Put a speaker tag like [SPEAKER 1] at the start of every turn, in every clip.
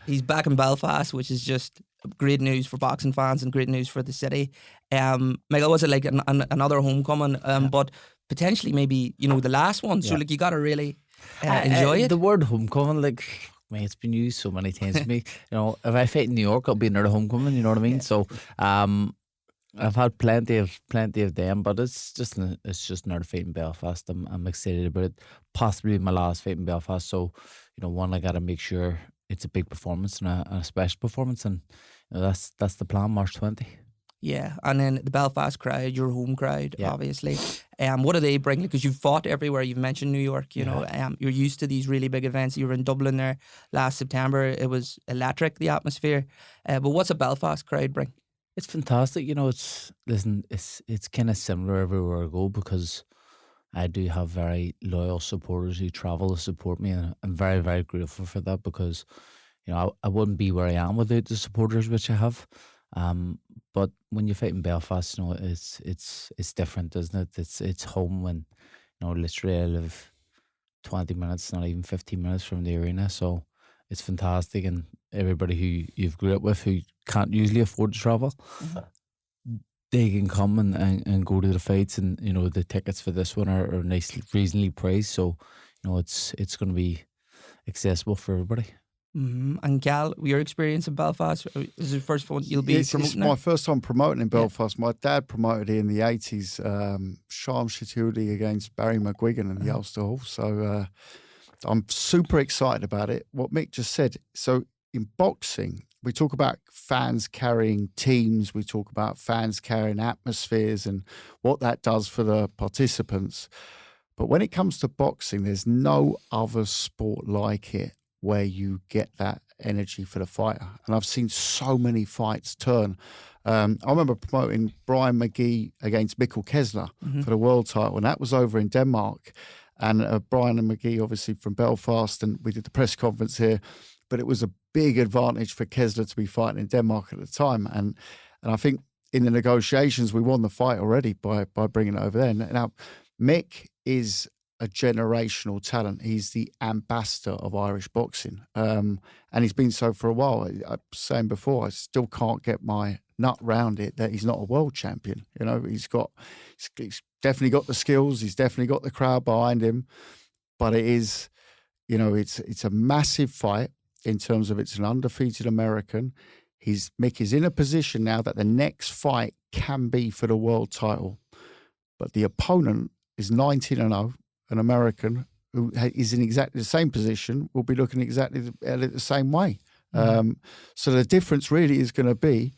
[SPEAKER 1] he's back in Belfast, which is just great news for boxing fans and great news for the city. Michael, was it like another homecoming? But potentially maybe, the last one. So like you got to really enjoy it.
[SPEAKER 2] The word homecoming, like, man, it's been used so many times to me. If I fight in New York, it'll be another homecoming. You know what I mean? Yeah. So, I've had plenty of them, but it's just another fight in Belfast. I'm excited about it. Possibly my last fight in Belfast. So, one, I got to make sure it's a big performance and a special performance, and that's the plan. March 20.
[SPEAKER 1] Yeah, and then the Belfast crowd, your home crowd, obviously. What do they bring? Because you've fought everywhere. You've mentioned New York. You're used to these really big events. You were in Dublin there last September. It was electric, the atmosphere. But what's a Belfast crowd bring?
[SPEAKER 2] It's fantastic. It's kind of similar everywhere I go, because I do have very loyal supporters who travel to support me, and I'm very, very grateful for that, because I wouldn't be where I am without the supporters which I have. But when you fight in Belfast, it's different, isn't it? It's home, and literally I live 20 minutes, not even 15 minutes from the arena, so it's fantastic. And everybody who you've grew up with, who can't usually afford to travel, they can come and go to the fights, and the tickets for this one are nicely, reasonably priced, so it's going to be accessible for everybody.
[SPEAKER 1] Mm-hmm. And Kalle, your experience in Belfast, is it the first one you'll be promoting?
[SPEAKER 3] It's my first time promoting in Belfast. My dad promoted it in the 80s, Sharm Chatudi against Barry McGuigan in the Ulster Hall. So I'm super excited about it. What Mick just said, so in boxing, we talk about fans carrying teams, we talk about fans carrying atmospheres and what that does for the participants. But when it comes to boxing, there's no other sport like it where you get that energy for the fighter. And I've seen so many fights turn. I remember promoting Brian McGee against Mikkel Kessler for the world title, and that was over in Denmark. And Brian and McGee, obviously from Belfast, and we did the press conference here, but it was a big advantage for Kessler to be fighting in Denmark at the time. And I think in the negotiations, we won the fight already by bringing it over there. Now, Mick is a generational talent. He's the ambassador of Irish boxing. And he's been so for a while. I was saying before, I still can't get my nut round it that he's not a world champion. He's definitely got the skills. He's definitely got the crowd behind him. But it is, it's a massive fight in terms of it's an undefeated American. Mick is in a position now that the next fight can be for the world title. But the opponent is 19-0. An American who is in exactly the same position will be looking exactly at it the same way. So the difference really is going to be,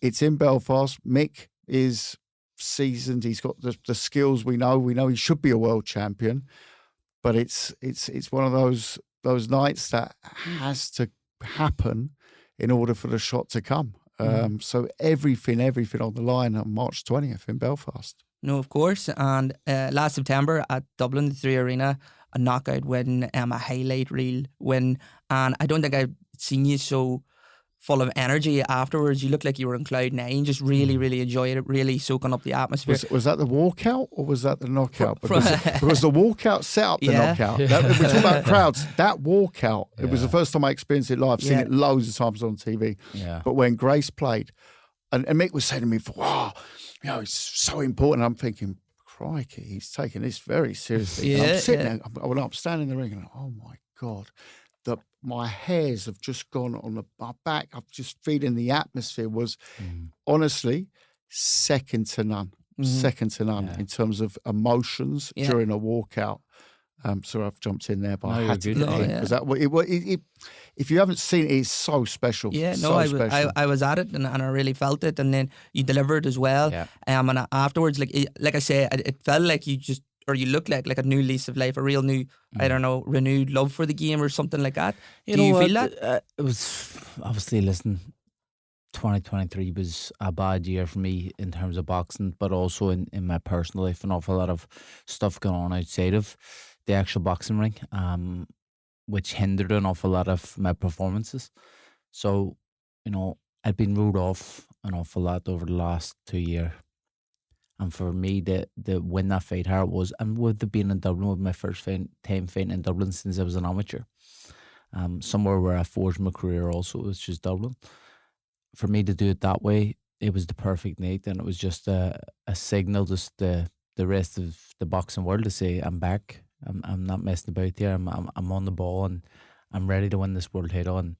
[SPEAKER 3] it's in Belfast. Mick is seasoned. He's got the skills we know. We know he should be a world champion, but it's one of those nights that has to happen in order for the shot to come. So everything on the line on March 20th in Belfast.
[SPEAKER 1] No, of course. And last September at Dublin, the 3 Arena, a knockout win, a highlight reel win. And I don't think I've seen you so full of energy afterwards. You looked like you were on cloud nine, just really, really enjoyed it, really soaking up the atmosphere.
[SPEAKER 3] Was that the walkout or was that the knockout? Because the walkout set up the knockout. We're talking about crowds. That walkout, it was the first time I experienced it live. I've seen it loads of times on TV. Yeah. But when Grace played, and Mick was saying to me, wow, it's so important. I'm thinking, crikey, he's taking this very seriously. Yeah, I'm sitting there, I'm standing in the ring and oh my God, my hairs have just gone on my back. I'm just feeling the atmosphere was honestly second to none. Second to none in terms of emotions during a walkout. Sorry, I've jumped in there, but I had to get in because if you haven't seen it, it's so special. Yeah, no,
[SPEAKER 1] special. I was at it and I really felt it, and then you delivered as well. Yeah. And afterwards, like I say, it felt like you looked like a new lease of life, a real new, I don't know, renewed love for the game or something like that. Do you feel that?
[SPEAKER 2] It was obviously, 2023 was a bad year for me in terms of boxing, but also in my personal life, an awful lot of stuff going on outside of the actual boxing ring, which hindered an awful lot of my performances. So, I'd been ruled off an awful lot over the last 2 years. And for me, to win that fight, how it was, and with it being in Dublin, with my first time fighting in Dublin since I was an amateur, somewhere where I forged my career also, which is Dublin. For me to do it that way, it was the perfect night, and it was just a signal to the rest of the boxing world to say, I'm back. I'm not messing about here. I'm on the ball, and I'm ready to win this world title. And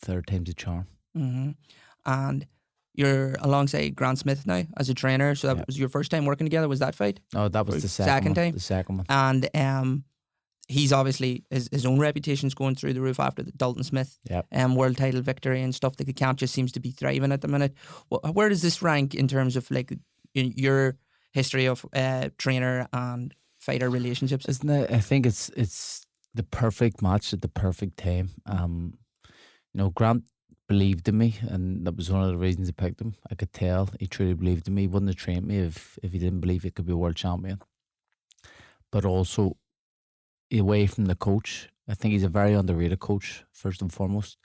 [SPEAKER 2] third time's a charm.
[SPEAKER 1] Mm-hmm. And you're alongside Grant Smith now as a trainer. So that was your first time working together. Was that fight?
[SPEAKER 2] No, that was
[SPEAKER 1] Or
[SPEAKER 2] the second
[SPEAKER 1] time.
[SPEAKER 2] The second one.
[SPEAKER 1] And he's obviously his own reputation's going through the roof after the Dalton Smith world title victory and stuff. The camp just seems to be thriving at the minute. Where does this rank in terms of like in your history of trainer and fighter relationships?
[SPEAKER 2] Isn't it? I think it's the perfect match at the perfect time. Grant believed in me, and that was one of the reasons I picked him. I could tell he truly believed in me. He wouldn't have trained me if he didn't believe he could be world champion. But also, away from the coach, I think he's a very underrated coach, first and foremost.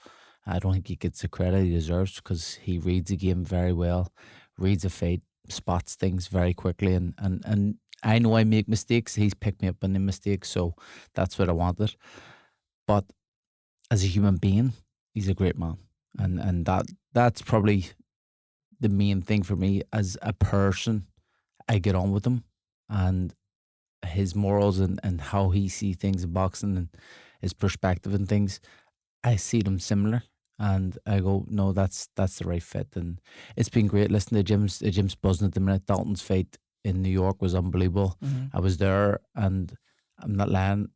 [SPEAKER 2] I don't think he gets the credit he deserves because he reads the game very well, reads a fight, spots things very quickly, and I know I make mistakes. He's picked me up on the mistakes, so that's what I wanted. But as a human being, he's a great man. And that's probably the main thing for me. As a person, I get on with him, and his morals and how he sees things in boxing and his perspective and things, I see them similar, and I go, no, that's the right fit. And it's been great. Listen, the gym's buzzing at the minute. Dalton's fight in New York was unbelievable.
[SPEAKER 1] Mm-hmm.
[SPEAKER 2] I was there, and I'm not lying,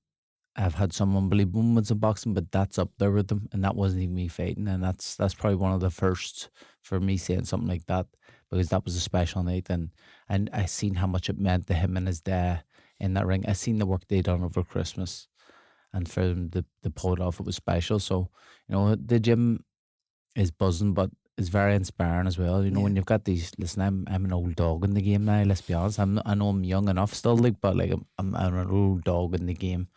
[SPEAKER 2] I've had some unbelievable moments in boxing, but that's up there with them, and that wasn't even me fighting, and that's probably one of the first for me saying something like that, because that was a special night, and I seen how much it meant to him and his dad in that ring. I seen the work they done over Christmas, and for them to pull it off, it was special. So the gym is buzzing, but it's very inspiring as well. When you've got these. Listen, I'm an old dog in the game now. Let's be honest. I know I'm young enough still, but I'm an old dog in the game.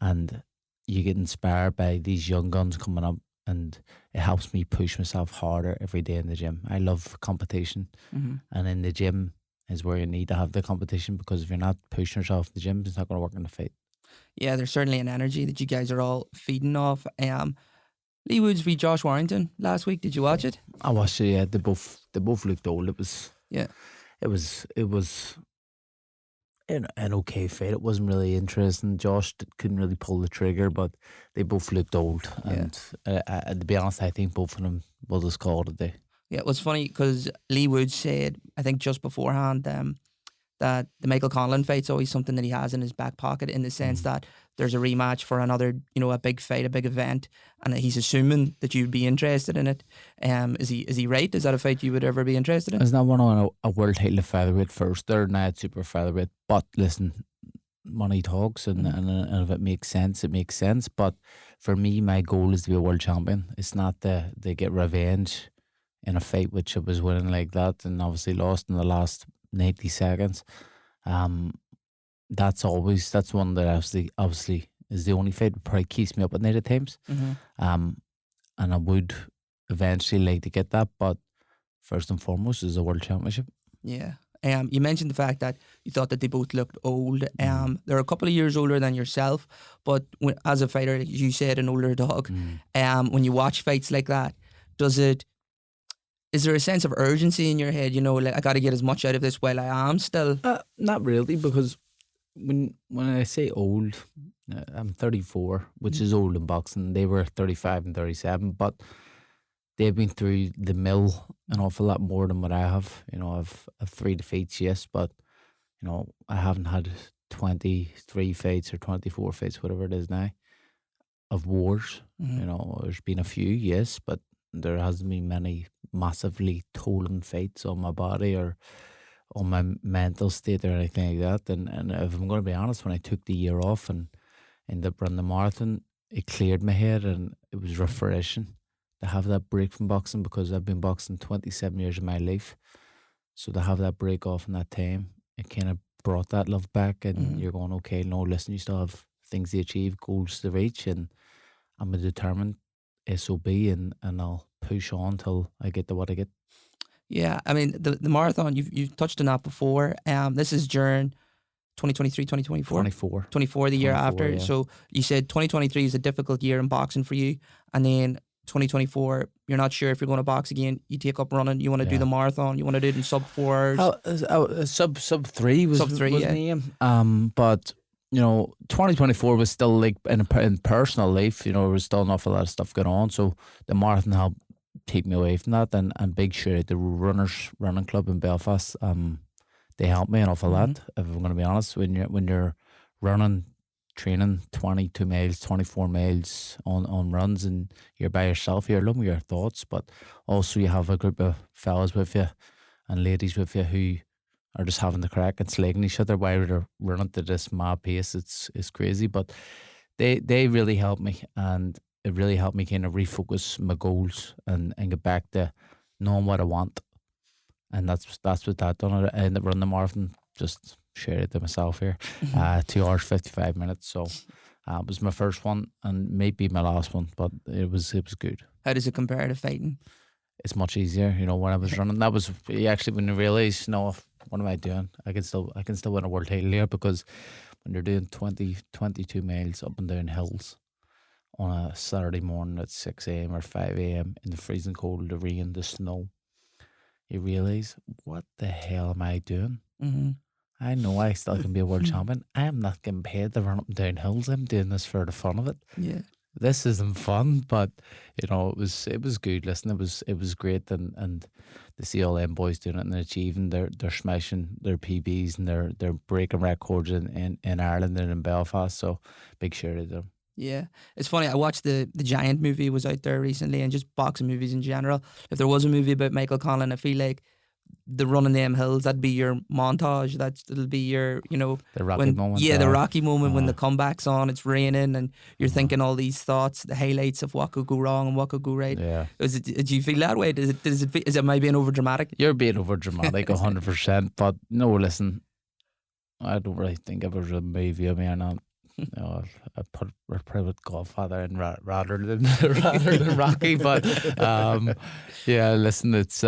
[SPEAKER 2] And you get inspired by these young guns coming up, and it helps me push myself harder every day in the gym. I love competition, and in the gym is where you need to have the competition, because if you're not pushing yourself in the gym, it's not going to work in the fight. Yeah,
[SPEAKER 1] there's certainly an energy that you guys are all feeding off. Lee Woods v Josh Warrington last week. Did you watch it?
[SPEAKER 2] I watched it. Yeah, they both looked old. It was it was an okay fight. It wasn't really interesting. Josh couldn't really pull the trigger, but they both looked old. And to be honest, I think both of them will just call it a day.
[SPEAKER 1] Yeah, it was funny because Lee Woods said, I think just beforehand, that the Michael Conlan fight's always something that he has in his back pocket, in the sense that there's a rematch for another, a big fight, a big event, and he's assuming that you'd be interested in it. Is he right? Is that a fight you would ever be interested in?
[SPEAKER 2] It's not one on a world title of featherweight first. They're now at super featherweight. But listen, money talks, and if it makes sense, it makes sense. But for me, my goal is to be a world champion. It's not to get revenge in a fight which I was winning like that, and obviously lost in the last 90 seconds. That's one that obviously is the only fight that probably keeps me up at night at times. And I would eventually like to get that, but first and foremost is a world championship.
[SPEAKER 1] Yeah. You mentioned the fact that you thought that they both looked old. They're a couple of years older than yourself, but as a fighter, like you said, an older dog. When you watch fights like that, is there a sense of urgency in your head? Like, I got to get as much out of this while I am still.
[SPEAKER 2] Not really, because when I say old, I'm 34, which is old in boxing. They were 35 and 37, but they've been through the mill an awful lot more than what I have. I've 3 defeats, yes, but I haven't had 23 fights or 24 fights, whatever it is now, of wars. There's been a few, yes, but there hasn't been many massively tolling fights on my body or on my mental state or anything like that. And if I'm going to be honest, when I took the year off and ended up running the marathon, it cleared my head, and it was refreshing to have that break from boxing, because I've been boxing 27 years of my life. So to have that break off in that time, it kind of brought that love back, and you're going, okay, no, listen, you still have things to achieve, goals to reach, and I'm a determined SOB, and I'll push on till I get to what I get.
[SPEAKER 1] Yeah, I mean, the marathon, you've touched on that before. This is during 2023, 2024?
[SPEAKER 2] 24.
[SPEAKER 1] 24 the year
[SPEAKER 2] 24,
[SPEAKER 1] after.
[SPEAKER 2] yeah.
[SPEAKER 1] So you said 2023 is a difficult year in boxing for you. And then 2024, you're not sure if you're going to box again. You take up running. You want to do
[SPEAKER 2] Yeah.
[SPEAKER 1] the marathon. You want to do it in sub 4 hours.
[SPEAKER 2] Sub 3 was
[SPEAKER 1] Sub 3,
[SPEAKER 2] was
[SPEAKER 1] yeah.
[SPEAKER 2] the aim. But 2024 was still like in personal life. There was still an awful lot of stuff going on. So the marathon helped take me away from that. And big shout out the runners running club in Belfast. They helped me an awful lot. If I'm going to be honest, when you're running, training 22 miles, 24 miles on runs, and you're by yourself, you're alone with your thoughts, but also you have a group of fellas with you and ladies with you who are just having the crack and slagging each other while they're running to this mad pace. It's crazy, but they really helped me, and it really helped me kind of refocus my goals and get back to knowing what I want. And that's what that done. I ended up running the marathon, just shared it to myself here. 2 hours 55 minutes. So it was my first one and maybe my last one, but it was good.
[SPEAKER 1] How does it compare to fighting?
[SPEAKER 2] It's much easier, when I was running. That was actually when I realised, what am I doing? I can still win a world title here, because when you're doing 22 miles up and down hills on a Saturday morning at 6 a.m. or 5 a.m. in the freezing cold, the rain, the snow, you realise, what the hell am I doing? I know I still can be a world champion. I am not getting paid to run up and down hills. I'm doing this for the fun of it.
[SPEAKER 1] Yeah.
[SPEAKER 2] This isn't fun, but it was good. Listen, it was great, and to see all them boys doing it and achieving, they're smashing their PBs and they're breaking records in Ireland and in Belfast. So big shout out to them.
[SPEAKER 1] Yeah, it's funny. I watched the Giant movie was out there recently, and just boxing movies in general. If there was a movie about Michael Conlan, I feel like the running them hills, that'd be your montage. It'll be your
[SPEAKER 2] the Rocky moment.
[SPEAKER 1] Yeah, the Rocky moment when the comeback's on, it's raining, and you're thinking all these thoughts, the highlights of what could go wrong and what could go right.
[SPEAKER 2] Yeah.
[SPEAKER 1] Do you feel that way? Is it am I being over dramatic?
[SPEAKER 2] You're being over dramatic 100%. But no, listen, I don't really think if it was a movie of me or not. I put with Godfather and rather than Rocky, but yeah, listen, it's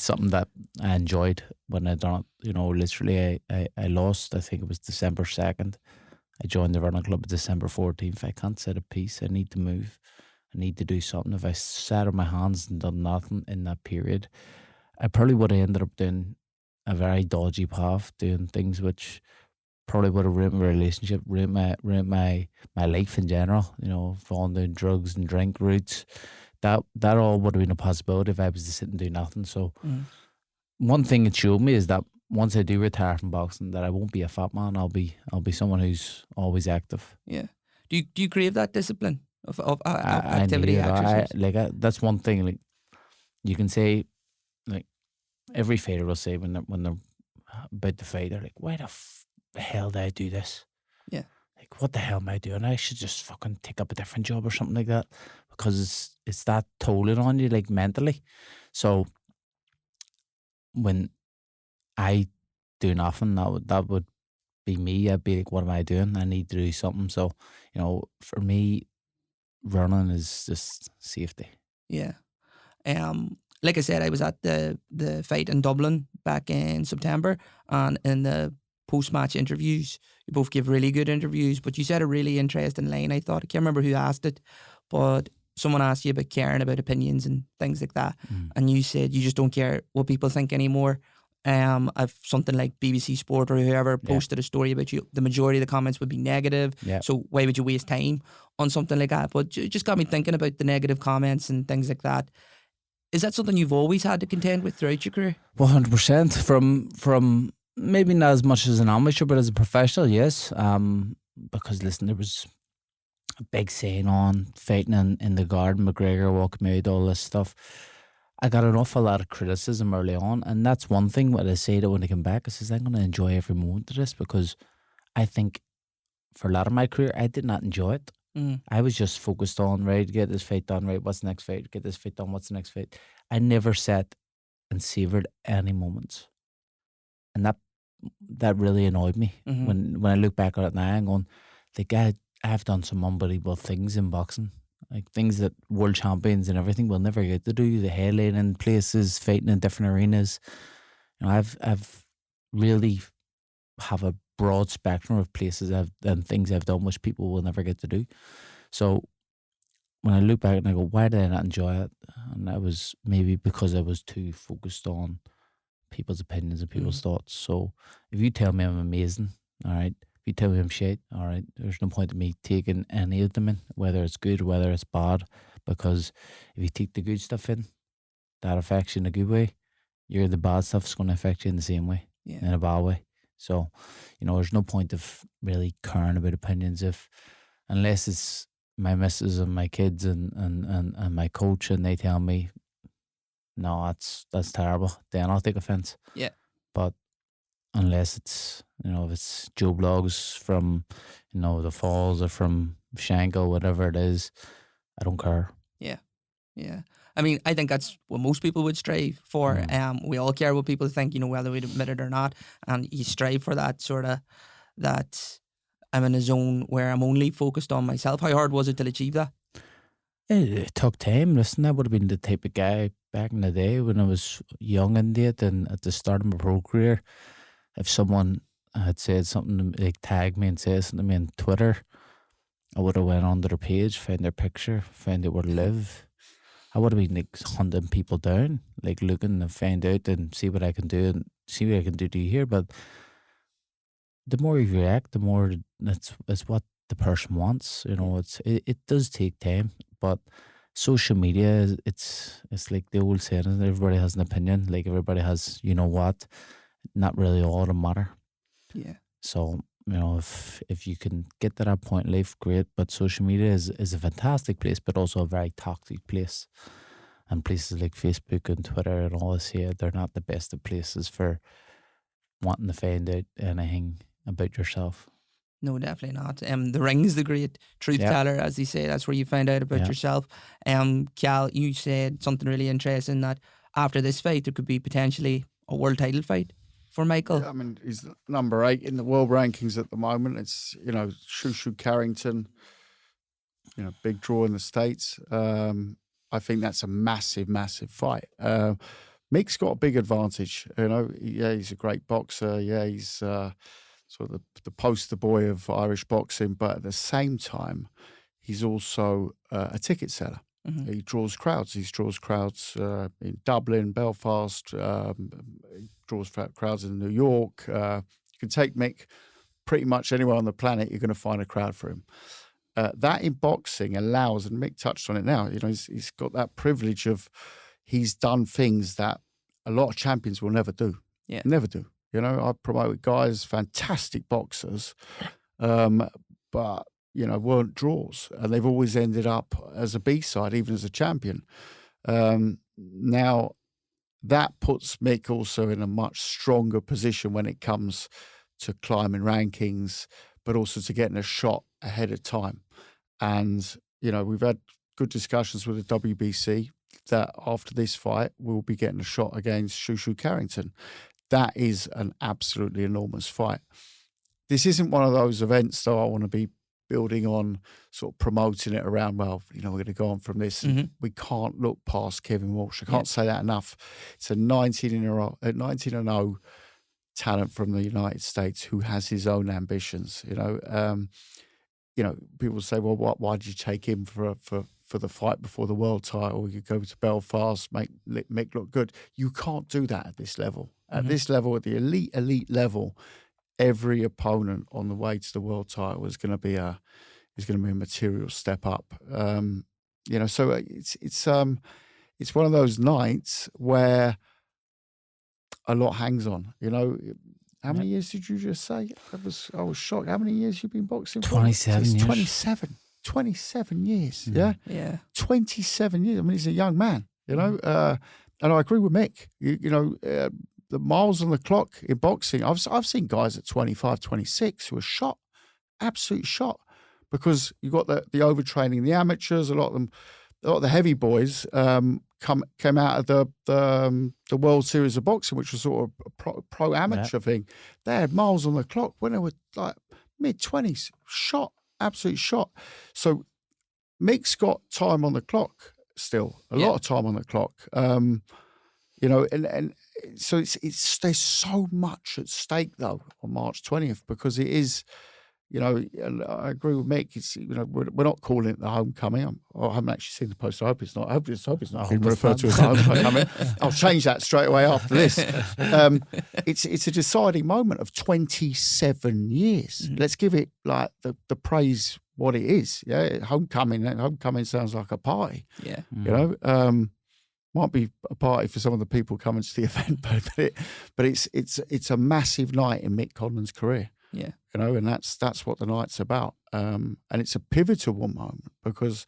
[SPEAKER 2] something that I enjoyed when I done it. Literally, I lost. I think it was December 2nd. I joined the running club December 14th. I can't set a piece. I need to move. I need to do something. If I sat on my hands and done nothing in that period, I probably would have ended up doing a very dodgy path, doing things which probably would have ruined my relationship, ruined my life in general. Falling down drugs and drink routes. That all would have been a possibility if I was to sit and do nothing. So one thing it showed me is that once I do retire from boxing, that I won't be a fat man. I'll be someone who's always active.
[SPEAKER 1] Yeah. Do you crave that discipline of activity,
[SPEAKER 2] I
[SPEAKER 1] exercise?
[SPEAKER 2] that's one thing. Like, you can say, like, every fighter will say when they're about to fight, they're like, why the hell did I do this?
[SPEAKER 1] Yeah.
[SPEAKER 2] Like, what the hell am I doing? I should just fucking take up a different job or something like that, because it's that tolling on you, like, mentally. So when I do nothing, that would be me. I'd be like, what am I doing? I need to do something. So, for me, running is just safety.
[SPEAKER 1] Yeah. Like I said, I was at the fight in Dublin back in September, and in the post-match interviews, you both give really good interviews, but you said a really interesting line, I thought. I can't remember who asked it, but someone asked you about caring about opinions and things like that, and you said you just don't care what people think anymore. If something like BBC Sport or whoever posted a story about you, the majority of the comments would be negative, so why would you waste time on something like that? But it just got me thinking about the negative comments and things like that. Is that something you've always had to contend with throughout your career?
[SPEAKER 2] 100%. From maybe not as much as an amateur, but as a professional, yes. Because listen, there was a big saying on fighting in the garden, McGregor walking out, all this stuff. I got an awful lot of criticism early on, and that's one thing what I say that when I come back, I says I'm going to enjoy every moment of this, because I think for a lot of my career, I did not enjoy it. I was just focused on, right, get this fight done, right, what's the next fight, get this fight done, what's the next fight. I never sat and savoured any moments. And that really annoyed me. When I look back on it now, I'm going, like, I've done some unbelievable things in boxing. Like, things that world champions and everything will never get to do. The headlining places, fighting in different arenas. I've really have a broad spectrum of places and things I've done which people will never get to do. So when I look back and I go, why did I not enjoy it? And that was maybe because I was too focused on people's opinions and people's thoughts. So if you tell me I'm amazing, all right. If you tell me I'm shit, all right, there's no point in me taking any of them in, whether it's good or whether it's bad, because if you take the good stuff in, that affects you in a good way. The bad stuff's going to affect you in the same way, in a bad way. So, there's no point of really caring about opinions unless it's my missus and my kids and my coach and they tell me, no, that's terrible, then I'll take offence.
[SPEAKER 1] Yeah.
[SPEAKER 2] But unless it's, if it's Joe Blogs from, the Falls or from Shankill, whatever it is, I don't care.
[SPEAKER 1] Yeah. Yeah. I mean, I think that's what most people would strive for. We all care what people think, whether we admit it or not. And you strive for that sort of, that I'm in a zone where I'm only focused on myself. How hard was it to achieve that?
[SPEAKER 2] It took time. Listen, I would have been the type of guy back in the day when I was young and at the start of my pro career. If someone had said something, like tagged me and said something to me on Twitter, I would have went onto their page, found their picture, found out where to live. I would have been like hunting people down, like looking to find out and see what I can do and see what I can do to you here. But the more you react, the more it's what the person wants. It does take time, but social media, it's like the old saying, everybody has an opinion. Like everybody has, what, not really all that matter.
[SPEAKER 1] Yeah.
[SPEAKER 2] So if you can get to that point in life, great. But social media is a fantastic place, but also a very toxic place. And places like Facebook and Twitter and all this here, they're not the best of places for wanting to find out anything about yourself.
[SPEAKER 1] No, definitely not. The Ring's the great truth teller, as they say. That's where you find out about yourself. Cal, you said something really interesting, that after this fight, there could be potentially a world title fight for Michael.
[SPEAKER 3] Yeah, I mean, he's number 8 in the world rankings at the moment. It's, Shushu Carrington, big draw in the States. I think that's a massive, massive fight. Mick's got a big advantage. He's a great boxer. Yeah, he's sort of the poster boy of Irish boxing, but at the same time, he's also a ticket seller. He draws crowds. He draws crowds in Dublin, Belfast. He draws crowds in New York. You can take Mick pretty much anywhere on the planet. You're going to find a crowd for him. That in boxing allows, and Mick touched on it now. He's got that privilege of he's done things that a lot of champions will never do.
[SPEAKER 1] Yeah,
[SPEAKER 3] never do. I've promoted guys, fantastic boxers, but weren't draws, and they've always ended up as a B-side, even as a champion. Now, that puts Mick also in a much stronger position when it comes to climbing rankings, but also to getting a shot ahead of time. And, we've had good discussions with the WBC that after this fight, we'll be getting a shot against Shushu Carrington. That is an absolutely enormous fight. This isn't one of those events, though, I want to be building on, sort of promoting it around, we're going to go on from this. We can't look past Kevin Walsh. I can't say that enough. It's a 19-0 talent from the United States who has his own ambitions. People say, well, why did you take him for the fight before the world title? You go to Belfast, make Mick look good. You can't do that at this level. At this level, at the elite level, every opponent on the way to the world title is going to be a material step up. So it's one of those nights where a lot hangs on. How many years did you just say? I was shocked. How many years you've been boxing?
[SPEAKER 2] 27 years.
[SPEAKER 3] 27 years. Yeah. 27 years. I mean, he's a young man. And I agree with Mick. The miles on the clock in boxing, I've seen guys at 25, 26 who are shot, absolutely shot, because you've got the overtraining. The amateurs, a lot of the heavy boys came out of the World Series of Boxing, which was sort of a pro amateur thing. They had miles on the clock when they were like mid-20s, shot, absolutely shot. So Mick's got time on the clock still, a lot of time on the clock. And so it's there's so much at stake though on March 20th, because it is, you know, and I agree with Mick. It's, you know, we're not calling it the homecoming. I haven't actually seen the post. I hope it's not. I hope it's not being referred to as the homecoming. I'll change that straight away after this. It's a deciding moment of 27 years. Let's give it like the praise what it is. Yeah, homecoming sounds like a party.
[SPEAKER 1] Yeah,
[SPEAKER 3] you know. Might be a party for some of the people coming to the event, but it's a massive night in Mick Conlan's career.
[SPEAKER 1] Yeah,
[SPEAKER 3] you know, and that's what the night's about. And it's a pivotal moment because,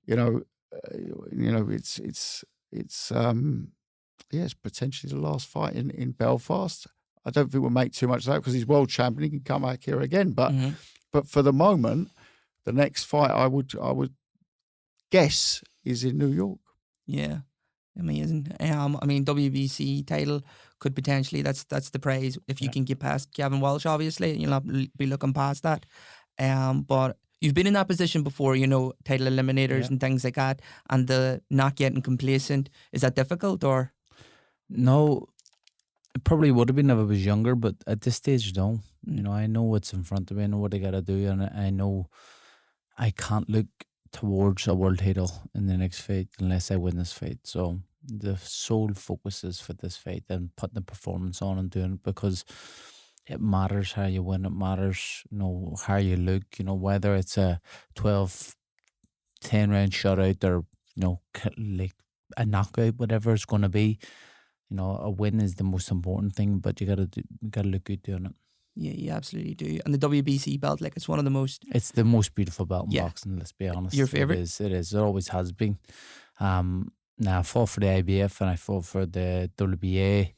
[SPEAKER 3] it's potentially the last fight in Belfast. I don't think we'll make too much of that because he's world champion. He can come back here again, but for the moment, the next fight I would guess is in New York.
[SPEAKER 1] Yeah. Amazing. I mean, WBC title could potentially, that's the praise if you can get past Kevin Walsh, obviously. You'll not be looking past that. But you've been in that position before, you know, title eliminators and things like that, and the not getting complacent. Is that difficult or?
[SPEAKER 2] No, it probably would have been if I was younger, but at this stage, no. You know, I know what's in front of me, I know what I got to do, and I know I can't look towards a world title in the next fight unless I win this fight. So the sole focus is for this fight and putting the performance on and doing it, because it matters how you win. It matters, you know, how you look, you know, whether it's a 12-10 round shutout or, you know, like a knockout, whatever it's going to be. You know, a win is the most important thing, but you gotta look good doing it.
[SPEAKER 1] Yeah, you absolutely do. And the WBC belt, like, it's one of the most...
[SPEAKER 2] It's the most beautiful belt in boxing, let's be honest.
[SPEAKER 1] Your favourite?
[SPEAKER 2] It is. It always has been. Now, I fought for the IBF and I fought for the WBA,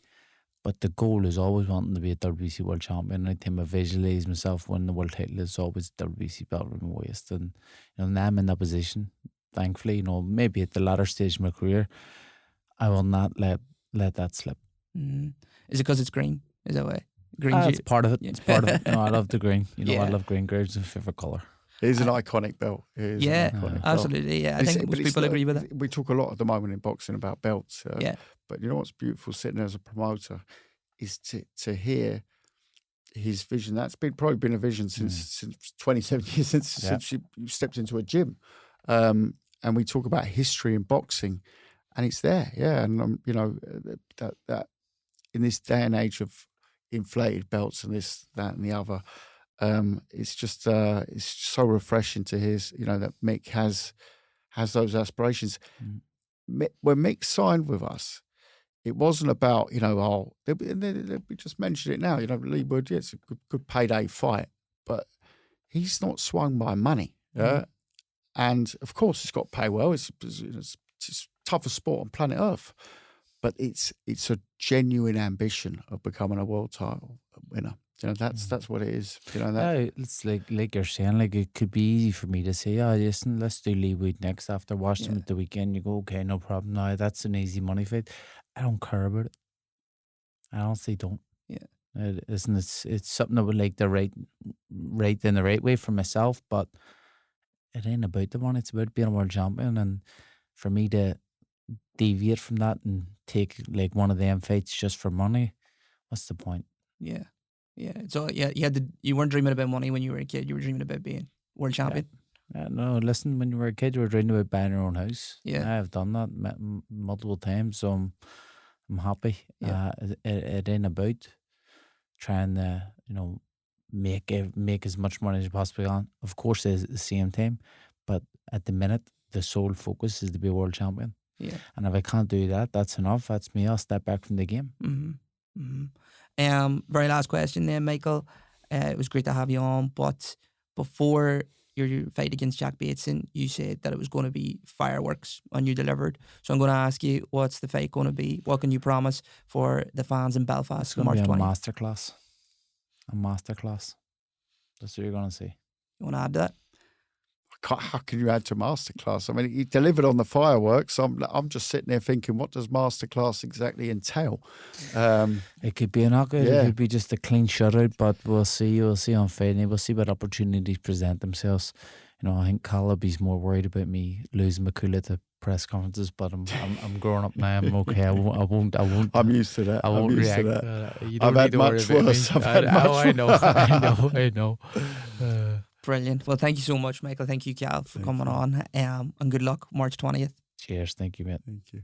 [SPEAKER 2] but the goal is always wanting to be a WBC world champion. Anytime I visualise myself winning the world title, it's always WBC belt around my waist. And, you know, now I'm in that position, thankfully. You know, maybe at the latter stage of my career, I will not let that slip.
[SPEAKER 1] Is it because it's green? Is that why? Green.
[SPEAKER 2] It's part of it. Yeah. It's part of it. No, I love the green. You know,
[SPEAKER 1] I
[SPEAKER 2] love green. Green's my favourite colour.
[SPEAKER 3] It is an iconic belt.
[SPEAKER 1] Absolutely. Yeah, I think most people agree with that.
[SPEAKER 3] We talk a lot at the moment in boxing about belts. But you know what's beautiful sitting there as a promoter is to hear his vision. That's probably been a vision since 27 years since you stepped into a gym. And we talk about history in boxing, and it's there. Yeah, and you know that in this day and age of inflated belts and this, that, and the other. It's just it's so refreshing to hear, you know, that Mick has those aspirations. When Mick signed with us, it wasn't about, you know, we just mentioned it now, you know, Lee Wood, it's a good payday fight, but he's not swung by money. And of course, he's got to pay well. It's toughest sport on planet Earth. But it's a genuine ambition of becoming a world title winner. You know, that's what it is. You know, that
[SPEAKER 2] it's like you're saying, like, it could be easy for me to say, listen, let's do Lee Wood next after watching him at the weekend. You go, okay, no problem. No, that's an easy money fight. I don't care about it. I honestly don't.
[SPEAKER 1] Yeah,
[SPEAKER 2] it's something that would like the right in the right way for myself, but it ain't about the money. It's about being a world champion, and for me to deviate from that and take like one of them fights just for money, what's the point?
[SPEAKER 1] Yeah. So you weren't dreaming about money when you were a kid. You were dreaming about being world champion.
[SPEAKER 2] No, listen, when you were a kid, you were dreaming about buying your own house. I have done that multiple times, so I'm happy. It ain't about trying to, you know, make as much money as you possibly can. Of course, at the same time, but at the minute, the sole focus is to be a world champion.
[SPEAKER 1] Yeah.
[SPEAKER 2] And if I can't do that, that's enough. That's me. I'll step back from the game.
[SPEAKER 1] Very last question then, Michael. It was great to have you on, but before your fight against Jack Bateson, you said that it was going to be fireworks, and you delivered. So I'm going to ask you, what's the fight going to be? What can you promise for the fans in Belfast?
[SPEAKER 2] It's going to be a masterclass. A masterclass. That's what you're going to see.
[SPEAKER 1] You want to add to that?
[SPEAKER 3] How can you add to masterclass? I mean, he delivered on the fireworks. I'm just sitting there thinking, what does masterclass exactly entail?
[SPEAKER 2] It could be a knockout. It could be just a clean shutout, but we'll see. We'll see on Friday. We'll see what opportunities present themselves. You know, I think Kalle is more worried about me losing my cooler to press conferences, but I'm growing up now. I'm okay. I won't.
[SPEAKER 3] I'm used to that.
[SPEAKER 2] I won't
[SPEAKER 3] I'm used
[SPEAKER 2] react.
[SPEAKER 3] to that.
[SPEAKER 2] You don't
[SPEAKER 3] I've
[SPEAKER 2] need
[SPEAKER 3] had
[SPEAKER 2] to worry
[SPEAKER 3] much
[SPEAKER 2] about
[SPEAKER 3] worse.
[SPEAKER 2] me.
[SPEAKER 3] I've had much
[SPEAKER 2] I know.
[SPEAKER 1] Brilliant. Well, thank you so much, Michael. Thank you, Cal, for coming on. And good luck, March 20th.
[SPEAKER 2] Cheers. Thank you, mate.
[SPEAKER 3] Thank you.